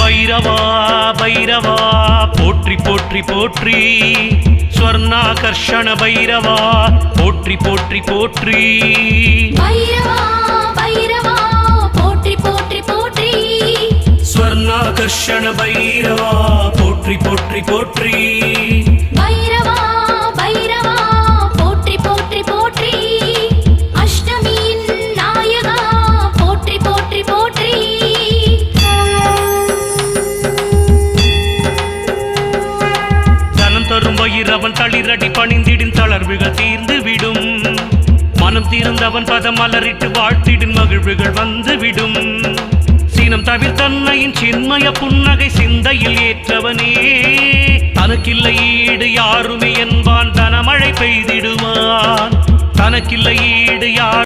பைரவா பைரவா போற்றி போற்றி போற்றி ஸ்வர்ணாகர்ஷண பைரவா போற்றி போற்றி போற்றி பைரவா பைரவா போற்றி போற்றி போற்றி ஸ்வர்ணாகர்ஷண பைரவா போற்றி போற்றி போற்றி பைரவா பைரவா போற்றி போற்றி போற்றி அஷ்டமியின் நாயகா போற்றி போற்றி போற்றி தனம் தரும் பைரவன் தளிரடி பணிந்திடின் தளர்வுகள் தீர்ந்து விடும் மனம் தீர்ந்தவன் பதம் மலரிட்டு வாழ்த்திடின் மகிழ்வுகள் வந்துவிடும் சீனம் தவிர தன்னையின் சின்மய புன்னகை சிந்தையில் ஏற்றவனே தனக்கில்லை ஈடு யாருமே என்பான் தனமழை பெய்திடுவான் தனக்கில்லை ஈடு யார்